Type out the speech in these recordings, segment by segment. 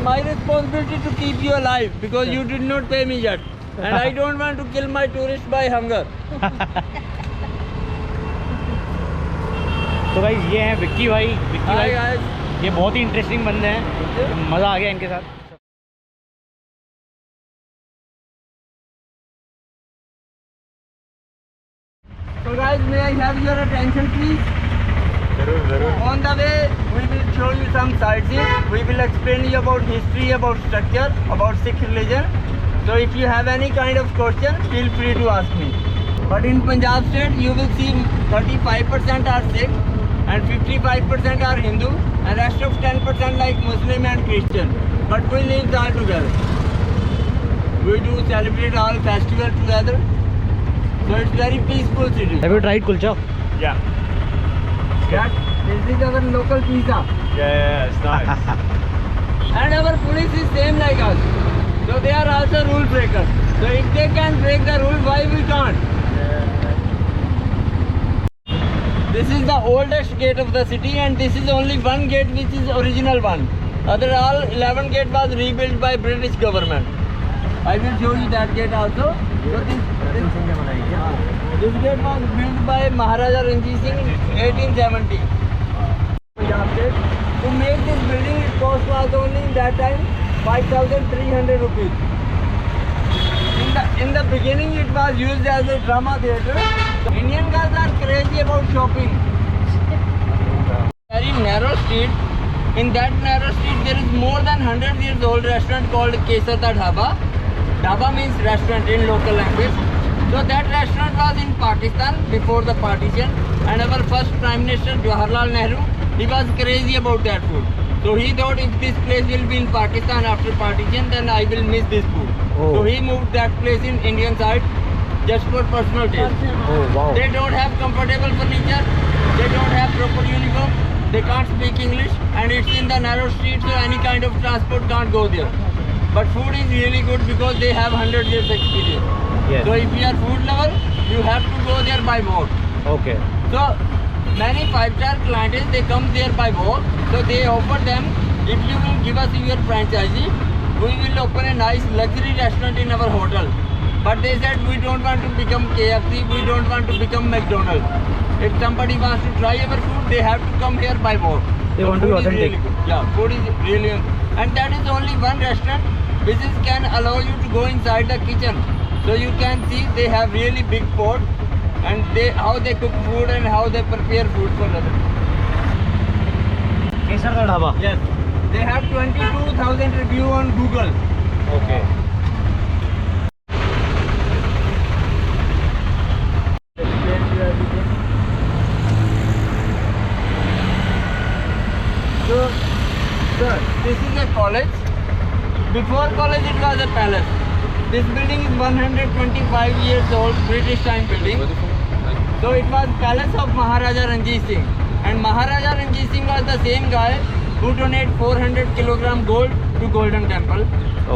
my responsibility to keep you alive because you did not pay me yet. And I don't want to kill my tourist by hunger. तो भाई ये हैं विक्की भाई। Vicky Hi भाई guys. ये बहुत ही interesting बंदे हैं, मज़ा आ गया इनके साथ। So guys, may I have your attention please? On the way, we will show you some sightseeing. We will explain you about history, about structure, about Sikh religion. So if you have any kind of question, feel free to ask me. But in Punjab state, you will see 35% are Sikh and 55% are Hindu and rest of 10% like Muslim and Christian. But we live all together. We do celebrate all festivals together. So it's very peaceful city. Have you tried kulcha? Yeah. That this is our local pizza. Yeah, it's nice. And our police is same like us. So they are also rule breakers. So if they can break the rule, why we can't? This is the oldest gate of the city and this is only one gate which is original one. Other all 11 gate was rebuilt by British government. I will show you that gate also. So this gate was built by Maharaja Ranjit Singh in 1870. Punjab State. To make this building, it cost was only in that time 5,300 rupees. In the beginning, it was used as a drama theatre. The Indian guys are crazy about shopping. Very narrow street. In that narrow street, there is more than 100 years old restaurant called Kesar Da Dhaba. Dhaba means restaurant in local language. So that restaurant was in Pakistan before the partition, and our first Prime Minister Jawaharlal Nehru, he was crazy about that food. So he thought if this place will be in Pakistan after partition, then I will miss this food. Oh. So he moved that place in Indian side just for personal taste. Oh wow. They don't have comfortable furniture, they don't have proper uniform, they can't speak English, and it's in the narrow street, so any kind of transport can't go there. But food is really good because they have 100 years experience. Yes. So if you are food lover, you have to go there by walk. Okay. So many 5-star clients, they come there by walk. So they offer them, if you will give us your franchisee, we will open a nice luxury restaurant in our hotel. But they said we don't want to become KFC, we don't want to become McDonald's. If somebody wants to try our food, they have to come here by walk. They So want to be food is authentic. really good. Yeah, food is really good. And that is only one restaurant. Business can allow you to go inside the kitchen. So you can see they have really big pot and how they cook food and how they prepare food for others. केसर का dhaba. Yes, they have 22,000 review on Google. Okay. So, sir, this is a college. Before college, it was a palace. This building is 125 years old, British time building. So it was palace of Maharaja Ranjit Singh. And Maharaja Ranjit Singh was the same guy who donated 400 kilogram gold to Golden Temple.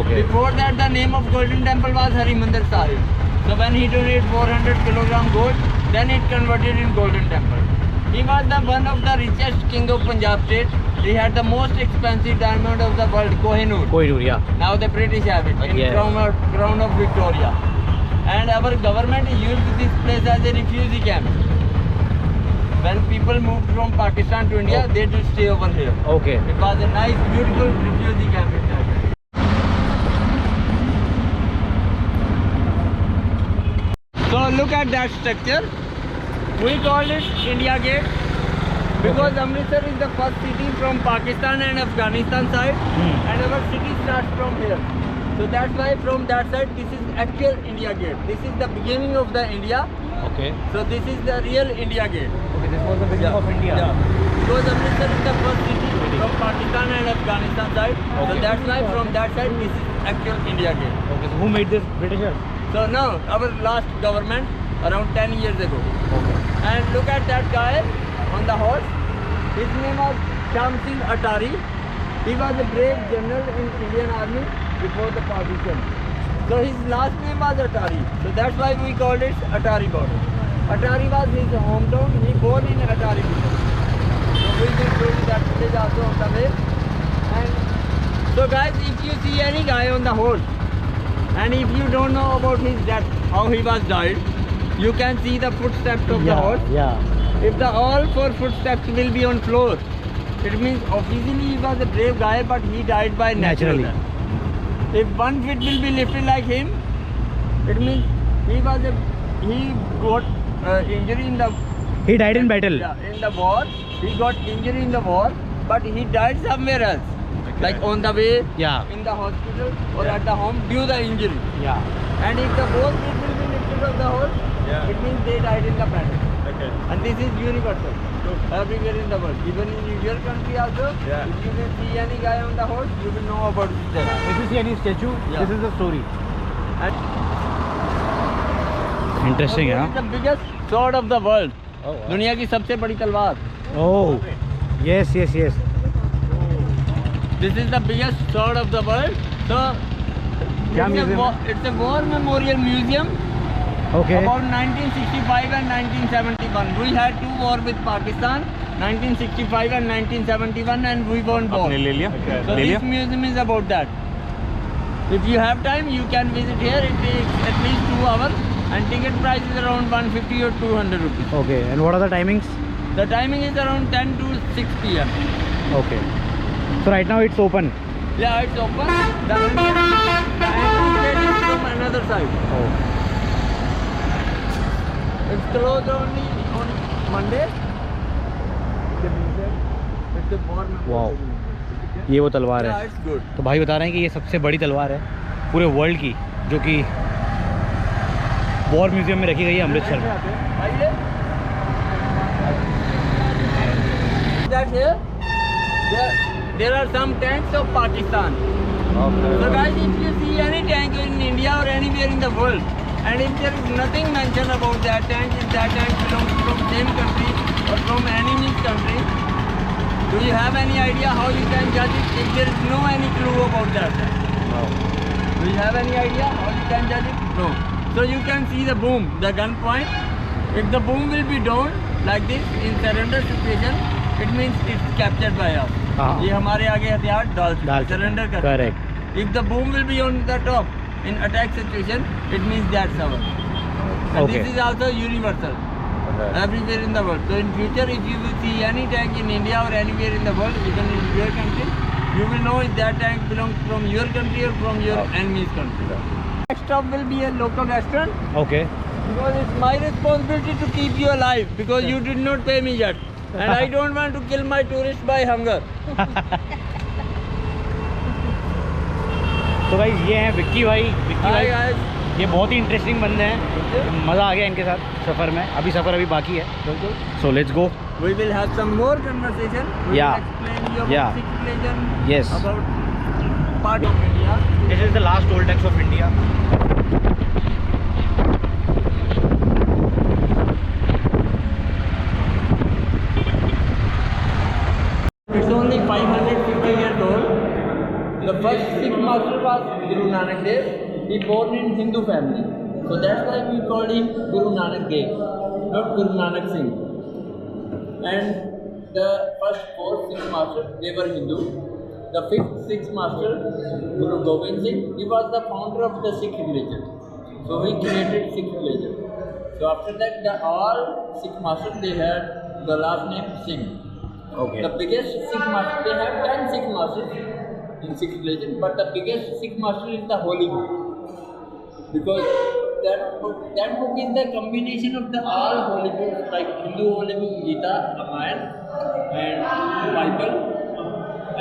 Okay. Before that, the name of Golden Temple was Harimandir Sahib. So when he donated 400 kilogram gold, then it converted in Golden Temple. He was the one of the richest king of Punjab state. He had the most expensive diamond of the world, Kohinoor. Kohinoor, yeah. Now the British have it in Yeah. crown of Victoria. And our government used this place as a refugee camp. When people moved from Pakistan to India, they did stay over here. Okay. It was a nice, beautiful refugee camp. So look at that structure. We call it India Gate because Amritsar is the first city from Pakistan and Afghanistan side, and our city starts from here. So that's why from that side, this is actual India Gate. This is the beginning of the India. Okay. So this is the real India Gate. Okay, this was the beginning of India. Yeah. Because Amritsar is the first city from Pakistan and Afghanistan side. So Okay. that's why from that side, this is actual India Gate. Okay, so who made this? Britishers? So now our last government around 10 years ago. Okay. And look at that guy on the horse. His name was Sham Singh Atari. He was a brave general in Indian Army before the partition. So his last name was Atari. So that's why we called it Atari border. Atari was his hometown. He born in Atari village. So we will show you that village also on the way. And So guys, if you see any guy on the horse, and if you don't know about his death, how he was died, you can see the footsteps of the horse. Yeah. If the all four footsteps will be on floor, it means officially he was a brave guy, but he died by natural Naturally. death. If 1 foot will be lifted like him, it means he got injury in the He died in battle. in the war. He got injury in the war, but he died somewhere else, like on the way, Yeah. in the hospital or at the home due the injury. Yeah. And if the both feet will be lifted of the horse, Yeah. it means they died in the battle. Okay. And this is universal, everywhere in the world. Even in your country also, Yeah. if you will see any guy on the horse, you will know about this death. If you see any statue, Yeah. this is the story. And Interesting, this huh? is the biggest sword of the world. Oh, wow. दुनिया की सबसे बड़ी तलवार. Oh. Yes, yes, yes. This is the biggest sword of the world. So क्या museum है? it's a war memorial museum Okay. about 1965 and 1971. We had two wars with Pakistan, 1965 and 1971, and we won both. आपने ले लिया? Okay. So ले this लिया? museum is about that. If you have time, you can visit here. It takes at least 2 hours, and ticket price is around 150 or 200 rupees. Okay. And what are the timings? The timing is around 10 to 6 p.m. Okay. So right now it's open. Yeah, it's open. The entry gate is from another side. Oh. It's closed only on Monday. It's a war Wow. memorial. ये वो तलवार Yeah, है. it's good. तो भाई बता रहे हैं कि ये सबसे बड़ी तलवार है पूरे वर्ल्ड की, जो कि वॉर म्यूजियम में रखी गई है अमृतसर में. आइए. That here, there are some tanks of Pakistan. So guys, if you see any tank in India or anywhere in the world, and if there is nothing mentioned about that tank, if that tank belongs from same country or from enemy's country, do you have any idea how you can judge it if there is no any clue about that tank? Do you have any idea how you can judge it? No. So you can see the boom, the gun point. If the boom will be down like this in surrender situation, it means it's captured by us. हाँ. ये हमारे आगे हथियार डाल डाल surrender कर. Correct. If the boom will be on the top in attack situation, it means that's our. And Okay. this is also universal, everywhere in the world. So in future, if you will see any tank in India or anywhere in the world, even in your country, you will know if that tank belongs from your country or from your enemy's country. Next stop will be a local restaurant, Okay. because it's my responsibility to keep you alive, because you did not pay me yet. And I don't want to kill my tourists by hunger. तो भाई ये हैं विक्की भाई. Vicky Hi भाई guys. ये बहुत ही interesting बंदे हैं. मज़ा आ गया इनके साथ सफ़र में. अभी सफ़र अभी बाकी है. So let's go. We will have some more conversation. We Yeah. will explain you about Yeah. Sikh religion, Yes. about part of India. This is the last toll tax of India. It's only 550 years old. The first Sikh master was Guru Nanak Dev. He born in Hindu family. So that's why we call him Guru Nanak Dev, not Guru Nanak Singh. And the first 4 Sikh masters, they were Hindu. The 5th Sikh master, Guru Gobind Singh, he was the founder of the Sikh religion. So he created Sikh religion. So after that, all Sikh masters, they had the last name Singh. Okay. The biggest Sikh master, they have 10 Sikh masters in Sikh religion, but the biggest Sikh master is the Holy Book. Because that book is the combination of the all holy books, like Hindu holy book, Gita, Ramayana, and Bible,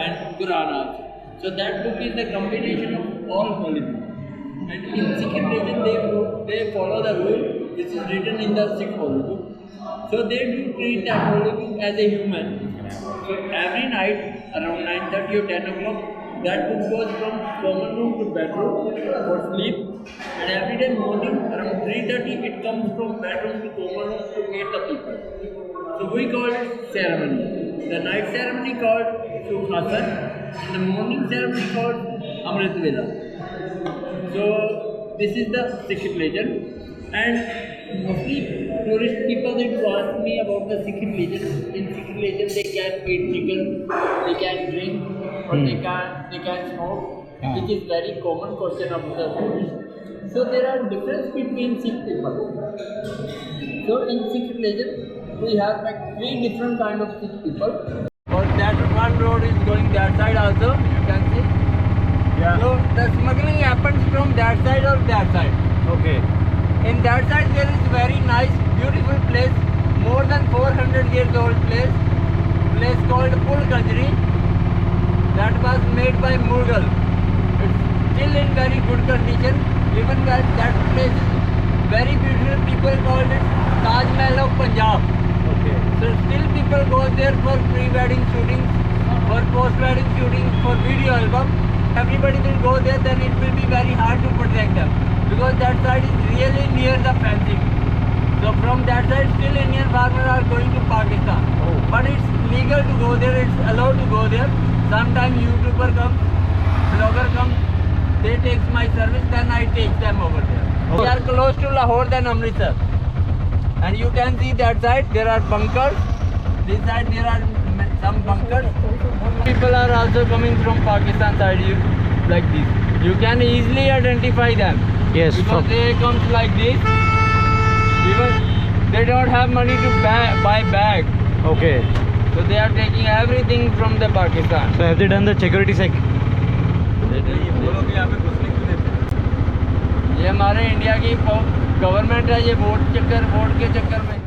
and Quran also. So that book is the combination of all holy books. And in Sikh religion, they follow the rule which is written in the Sikh holy book. So they do treat that holy book as a human. So every night around 9:30 or 10 o'clock, that book goes from common room to bedroom for sleep. And every day morning around 3:30, it comes from bedroom to common room to meet the people. So we call it ceremony. The night ceremony called Sukhasan, and the morning ceremony called Amrit Vela. So this is the Sikh religion. And mostly tourist people, they ask me about the Sikh religion. In Sikh religion, they can eat chicken, they can drink, or they can smoke, which is very common question of the Buddhist. So there are difference between Sikh people. So in Sikh religion, we have like 3 different kind of Sikh people. Or that one road is going that side also, you can see. Yeah. So the smuggling happens from that side or that side. Okay. In that side there is very nice, beautiful place, more than 400 years old place called Pul Kanjri, that was made by Mughal. It's still in very good condition. Even that place is very beautiful. People called it Taj Mahal of Punjab. Okay. So still people go there for pre-wedding shootings, for post-wedding shootings, for video album. Everybody will go there, then it will be very hard to protect them because that side is really near the fencing. So from that side still Indian farmers are going to Pakistan. Oh. But it's legal to go there, it's allowed to go there. Sometimes YouTuber comes, blogger comes, they take my service, then I take them over there. Okay. We are close to Lahore than Amritsar. And you can see that side there are bunkers. This side there are some bunkers. People are also coming from Pakistan side like this. You can easily identify them. Yes, Because they come like this. Even they don't have money to buy bag. Okay. So they are taking everything from the Pakistan. So have they done the security check? ये हमारे India की government है, ये vote के चक्कर में